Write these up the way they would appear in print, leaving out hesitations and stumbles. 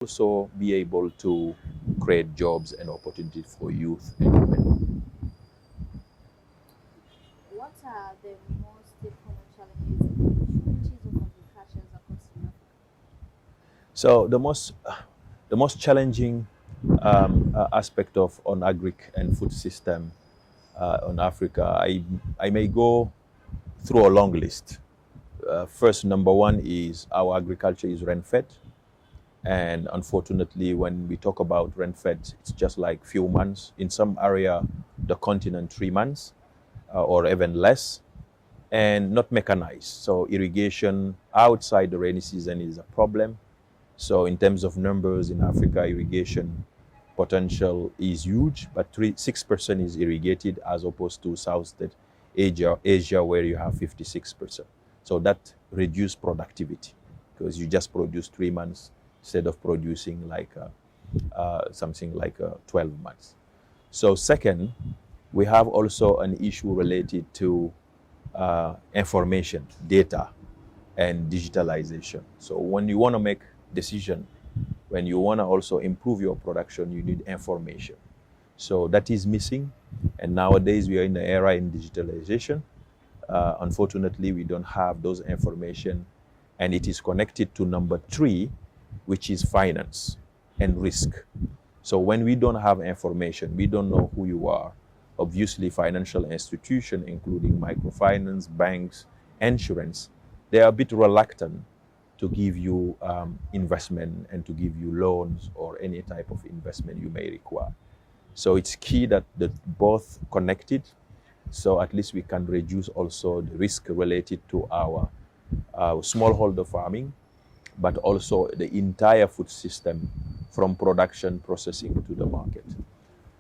also be able to create jobs and opportunities for youth and women. What are the most common challenges and opportunities of agriculture across Africa? So the most challenging aspect of on agri and food system on Africa, I may go through a long list. First, number one is our agriculture is rain-fed. And unfortunately, when we talk about rain-fed, it's just like few months. In some area, the continent 3 months or even less, and not mechanized. So irrigation outside the rainy season is a problem. So in terms of numbers in Africa, irrigation potential is huge, but 6% is irrigated as opposed to Southeast Asia where you have 56%. So that reduces productivity because you just produce 3 months instead of producing like something like 12 months. So second, we have also an issue related to information, data, and digitalization. So when you want to make decision, when you want to also improve your production, you need information. So that is missing. And nowadays we are in the era in digitalization. Unfortunately, we don't have those information, and it is connected to number three, which is finance and risk. So when we don't have information, we don't know who you are. Obviously, financial institutions, including microfinance, banks, insurance, they are a bit reluctant to give you investment and to give you loans or any type of investment you may require. So it's key that the both connected, so at least we can reduce also the risk related to our smallholder farming, but also the entire food system from production, processing to the market.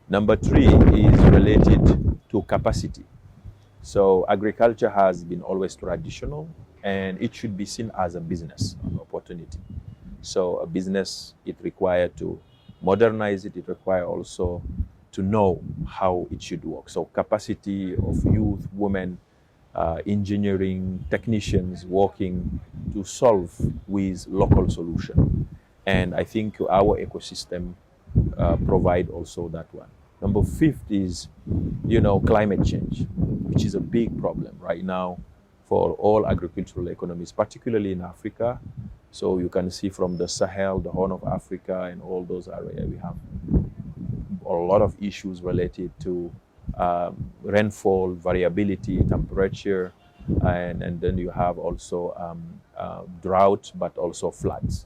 Number three is related to capacity. So agriculture has been always traditional, and it should be seen as a business, an opportunity. So a business, it requires to modernize it. It requires also to know how it should work. So capacity of youth, women, engineering, technicians working to solve with local solution. And I think our ecosystem provide also that one. Number fifth is, climate change, which is a big problem right now for all agricultural economies, particularly in Africa. So you can see from the Sahel, the Horn of Africa, and all those areas, we have a lot of issues related to rainfall, variability, temperature, and then you have also drought, but also floods.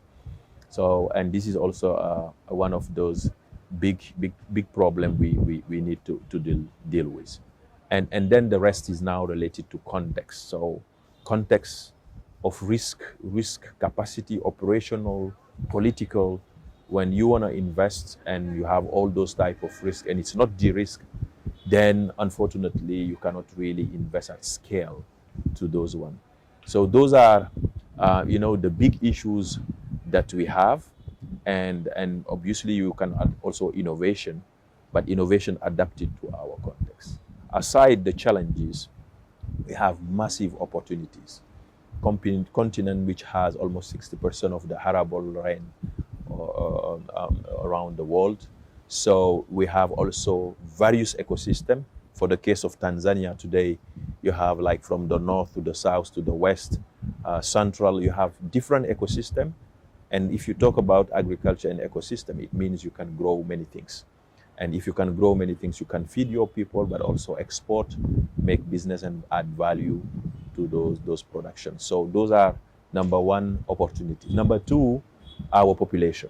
So, and this is also one of those big problem we need to deal with. And then the rest is now related to context. So context of risk capacity, operational, political. When you want to invest and you have all those type of risk and it's not de-risk, then unfortunately you cannot really invest at scale to those one. So those are the big issues that we have, and obviously you can add also innovation, but innovation adapted to our context. Aside the challenges, we have massive opportunities. Continent which has almost 60% of the arable rain around the world. So we have also various ecosystems. For the case of Tanzania today, you have like from the north to the south to the west, central, you have different ecosystem. And if you talk about agriculture and ecosystem, it means you can grow many things. And if you can grow many things, you can feed your people, but also export, make business, and add value to those productions. So those are number one opportunity. Number two, our population,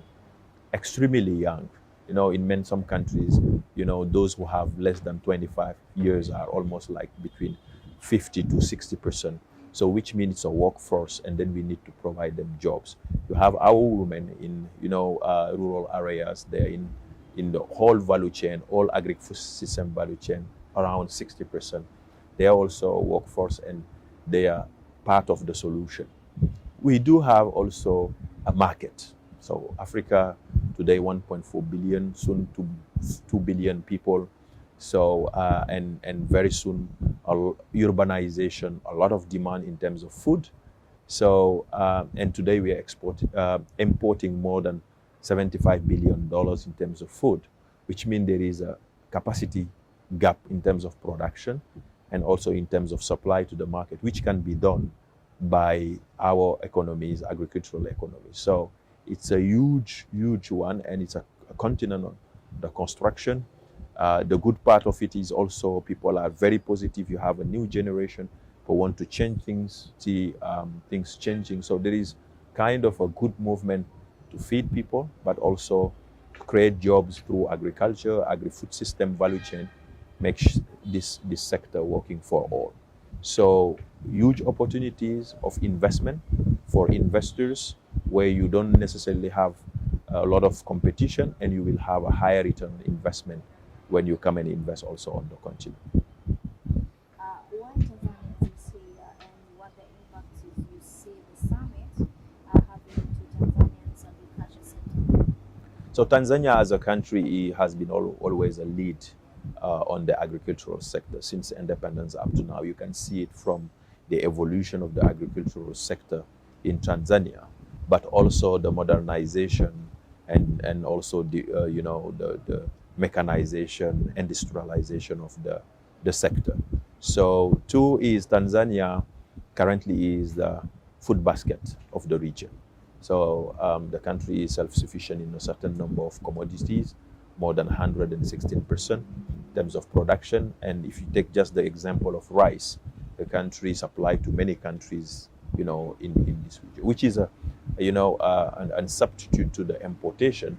extremely young. In some countries, those who have less than 25 years are almost like between 50 to 60%. So which means it's a workforce, and then we need to provide them jobs. You have our women in, rural areas. They're in the whole value chain, all agri-food system value chain, around 60%. They are also a workforce, and they are part of the solution. We do have also a market. So Africa today, 1.4 billion, soon to 2 billion people. So, and very soon, urbanization, a lot of demand in terms of food. So, and today we are importing more than $75 billion in terms of food, which means there is a capacity gap in terms of production and also in terms of supply to the market, which can be done by our economies, agricultural economies. So it's a huge, huge one, and it's a continent on the construction. The good part of it is also people are very positive. You have a new generation who want to change things, see things changing. So there is kind of a good movement to feed people, but also create jobs through agriculture, agri-food system, value chain, make this sector working for all. So huge opportunities of investment for investors where you don't necessarily have a lot of competition, and you will have a higher return on investment when you come and invest also on the continent. Why Tanzania is here, and what the impact is you see the summit having to Tanzanians agriculture sector? So Tanzania as a country has been always a lead on the agricultural sector since independence up to now. You can see it from the evolution of the agricultural sector in Tanzania, but also the modernization and also the the mechanization, industrialization of the sector. So two is Tanzania currently is the food basket of the region. So the country is self-sufficient in a certain number of commodities, more than 116% in terms of production. And if you take just the example of rice, the country supplies to many countries, in this region, which is a substitute to the importation.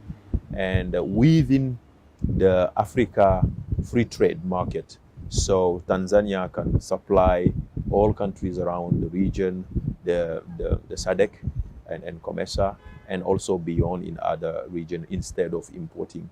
And within the Africa free trade market, so Tanzania can supply all countries around the region, the SADC and COMESA, and also beyond in other regions, instead of importing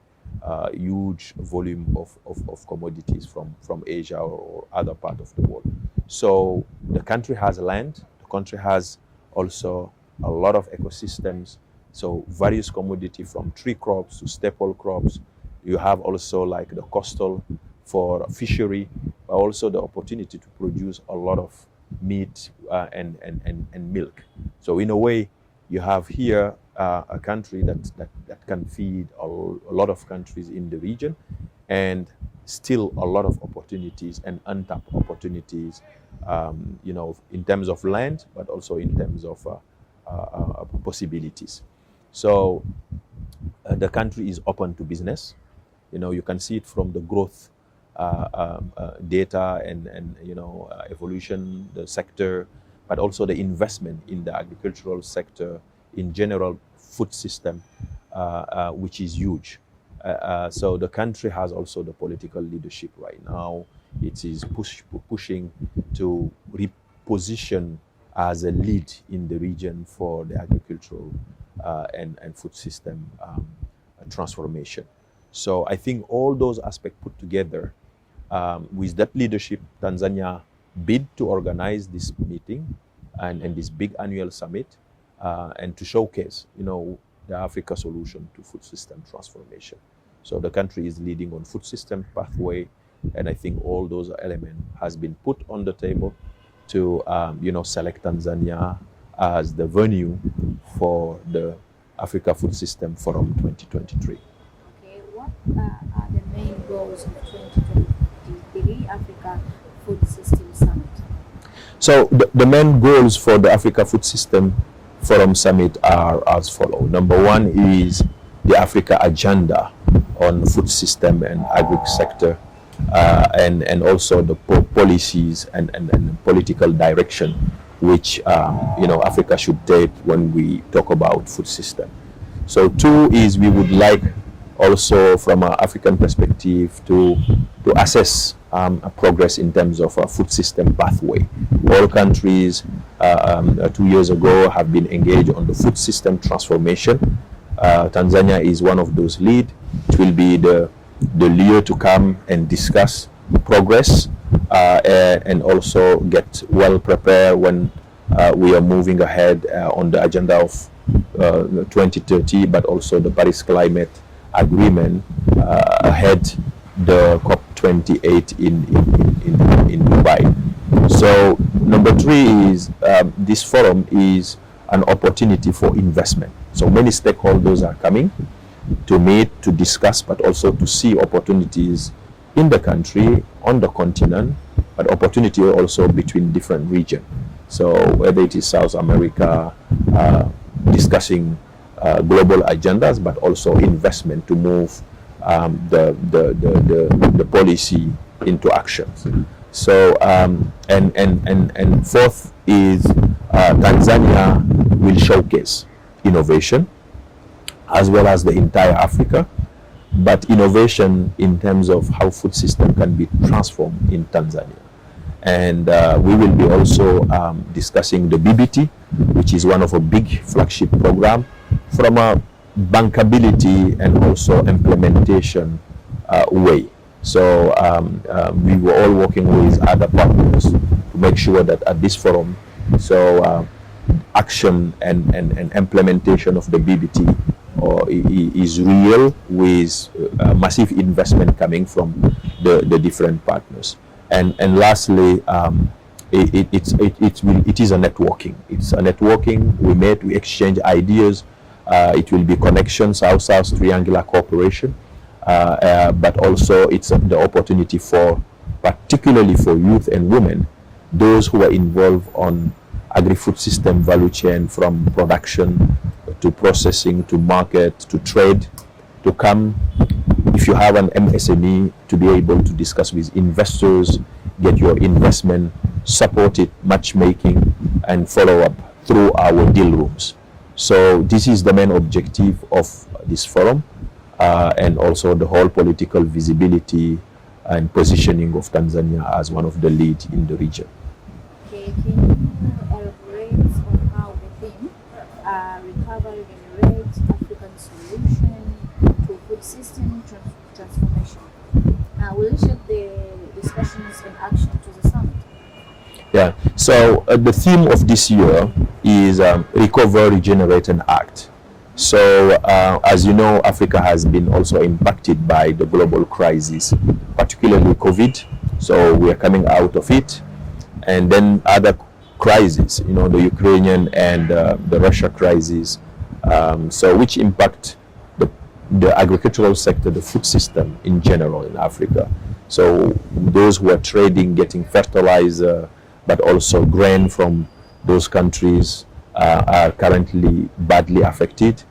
huge volume of commodities from Asia or other part of the world. So the country has land, the country has also a lot of ecosystems, so various commodity from tree crops to staple crops. You have also like the coastal for fishery, but also the opportunity to produce a lot of meat and milk. So in a way, you have here a country that can feed a lot of countries in the region, and still a lot of opportunities and untapped opportunities, in terms of land, but also in terms of possibilities. So the country is open to business. You can see it from the growth data and evolution, the sector, but also the investment in the agricultural sector in general, food system, which is huge. So the country has also the political leadership right now. It is pushing to reposition as a lead in the region for the agricultural and food system transformation. So I think all those aspects put together, with that leadership, Tanzania bid to organize this meeting and this big annual summit, and to showcase, the Africa solution to food system transformation. So the country is leading on food system pathway, and I think all those elements has been put on the table to, select Tanzania as the venue for the Africa Food System Forum 2023. Okay, what are the main goals of 2023 Africa Food System Summit? So the main goals for the Africa Food System Forum Summit are as follows. Number one is the Africa agenda on food system and agri sector, and also the policies and political direction which Africa should take when we talk about food system. So two is we would like also from an African perspective to assess progress in terms of a food system pathway. All countries 2 years ago have been engaged on the food system transformation. Tanzania is one of those lead. It will be the year to come and discuss progress and also get well prepared when we are moving ahead on the agenda of 2030, but also the Paris Climate Agreement ahead the COP28 in Dubai. So number three is this forum is an opportunity for investment. So many stakeholders are coming to meet, to discuss, but also to see opportunities in the country, on the continent, but opportunity also between different regions. So whether it is South America, discussing global agendas, but also investment to move the policy into actions. So and fourth is Tanzania will showcase innovation as well as the entire Africa, but innovation in terms of how food system can be transformed in Tanzania. And we will be also discussing the BBT, which is one of a big flagship program from a bankability and also implementation way. So we were all working with other partners to make sure that at this forum, so action and implementation of the BBT is real, with massive investment coming from the different partners. And lastly, it is a networking. It's a networking. We exchange ideas. It will be connections, South-South triangular cooperation, but also it's the opportunity for, particularly for youth and women, those who are involved on agri-food system value chain, from production to processing to market to trade, to come, if you have an MSME, to be able to discuss with investors, get your investment, support it, matchmaking, and follow up through our deal rooms. So this is the main objective of this forum, and also the whole political visibility and positioning of Tanzania as one of the lead in the region. Okay, can you elaborate on how the theme recovery, generate African solution to food system transformation will shape the discussions and action to the summit? Yeah, so the theme of this year is recover, regenerate, and act. So as you know, Africa has been also impacted by the global crisis, particularly COVID. So we are coming out of it, and then other crises, you know, the Ukrainian and the Russia crisis, so which impact the agricultural sector, the food system in general in Africa. So those who are trading, getting fertilizer, but also grain from those countries are currently badly affected.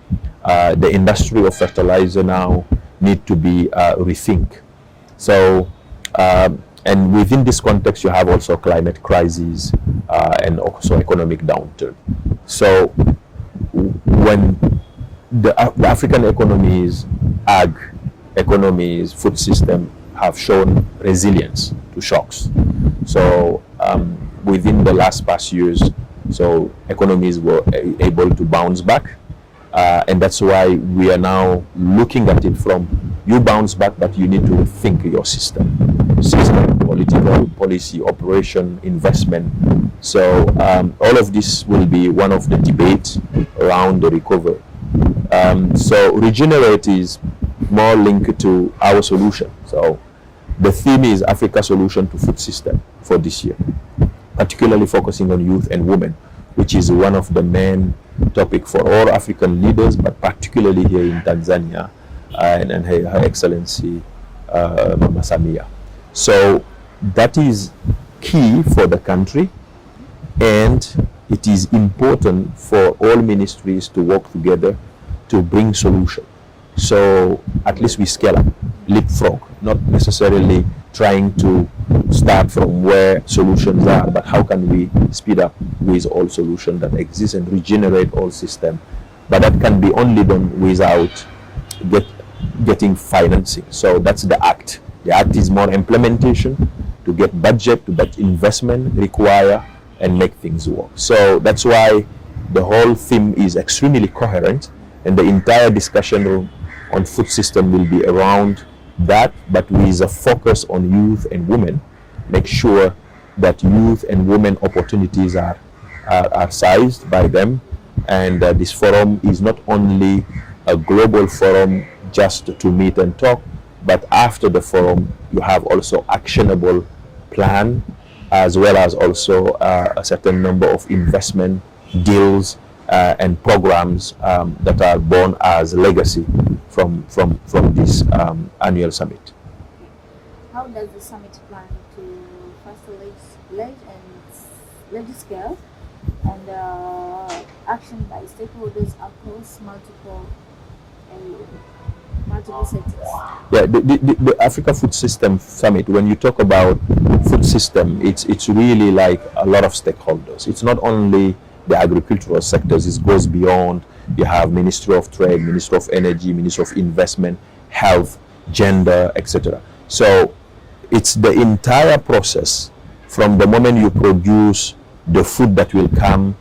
The industry of fertilizer now need to be rethink. So and within this context, you have also climate crisis and also economic downturn. So when the African economies, ag economies, food system have shown resilience to shocks. So within the past years, so economies were able to bounce back, and that's why we are now looking at it from, you bounce back, but you need to think your system, political, policy, operation, investment. So all of this will be one of the debates around the recovery. So regenerate is more linked to our solution. So the theme is Africa solution to food system for this year, particularly focusing on youth and women, which is one of the main topic for all African leaders, but particularly here in Tanzania and Her Excellency Mama Samia. So that is key for the country, and it is important for all ministries to work together to bring solution. So at least we scale up, leapfrog, not necessarily trying to start from where solutions are, but how can we speed up with all solutions that exist and regenerate all system. But that can be only done without getting financing. So that's the act. The act is more implementation, to get budget, to get investment require and make things work. So that's why the whole theme is extremely coherent, and the entire discussion on food system will be around that, but with a focus on youth and women. Make sure that youth and women opportunities are sized by them, and this forum is not only a global forum just to meet and talk, but after the forum you have also actionable plan, as well as also a certain number of investment deals and programs that are born as legacy from this annual summit. How does the summit plan to facilitate large scale and action by stakeholders across multiple sectors? Yeah, the Africa Food System Summit, when you talk about food system, it's really like a lot of stakeholders. It's not only the agricultural sectors, it goes beyond. You have Ministry of Trade, Ministry of Energy, Ministry of Investment, Health, Gender, etc. So it's the entire process from the moment you produce the food that will come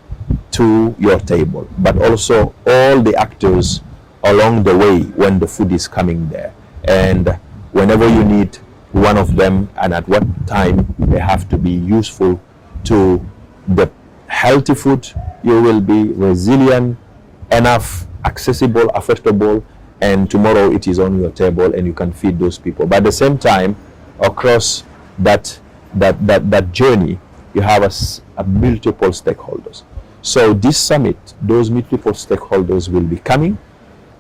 to your table, but also all the actors along the way when the food is coming there, and whenever you need one of them and at what time they have to be useful to the healthy food. You will be resilient enough, accessible, affordable, and tomorrow it is on your table and you can feed those people. But at the same time, across that journey, you have a multiple stakeholders. So this summit, those multiple stakeholders will be coming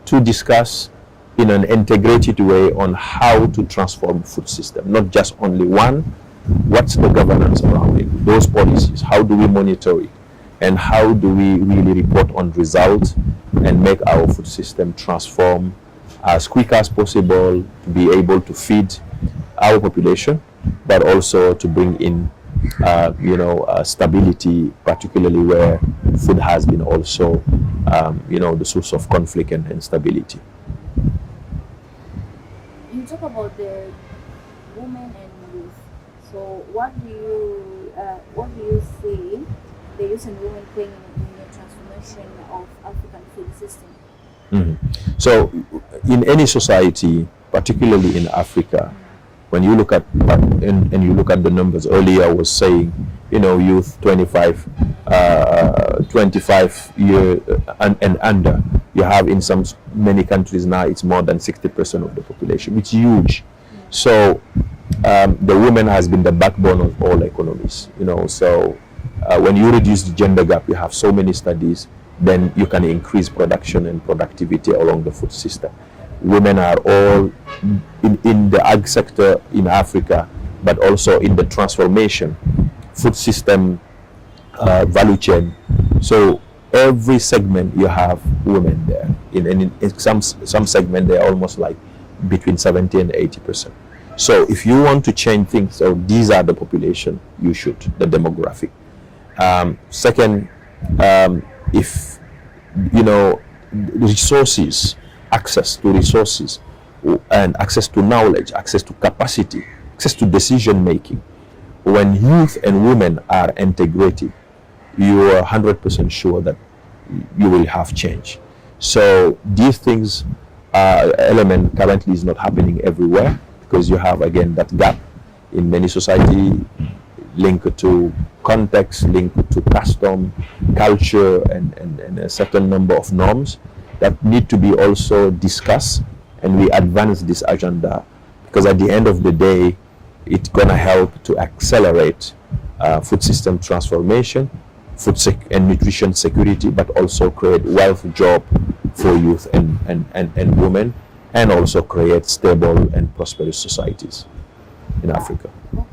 to discuss in an integrated way on how to transform food system, not just only one. What's the governance around it? Those policies, how do we monitor it? And how do we really report on results and make our food system transform as quick as possible to be able to feed our population, but also to bring in stability, particularly where food has been also the source of conflict and instability. You talk about the women and youth. So what do you see the youth and women playing in the transformation of African food system? Mm-hmm. So in any society, particularly in Africa, when you look at and you look at the numbers, earlier I was saying, youth 25 year and under, you have in many countries now it's more than 60% of the population. It's huge. So the woman has been the backbone of all economies. So when you reduce the gender gap, you have so many studies, then you can increase production and productivity along the food system. Women are all in the ag sector in Africa, but also in the transformation food system value chain. So every segment you have women there. In some segment they are almost like between 70 and 80%. So if you want to change things, so these are the population you should, the demographic. Second, if resources, access to resources and access to knowledge, access to capacity, access to decision making, when youth and women are integrated, you are 100% sure that you will have change. So these things element currently is not happening everywhere, because you have again that gap in many society linked to context, linked to custom, culture, and a certain number of norms that need to be also discussed, and we advance this agenda, because at the end of the day it's gonna help to accelerate food system transformation, food and nutrition security, but also create wealth job for youth and women, and also create stable and prosperous societies in Africa.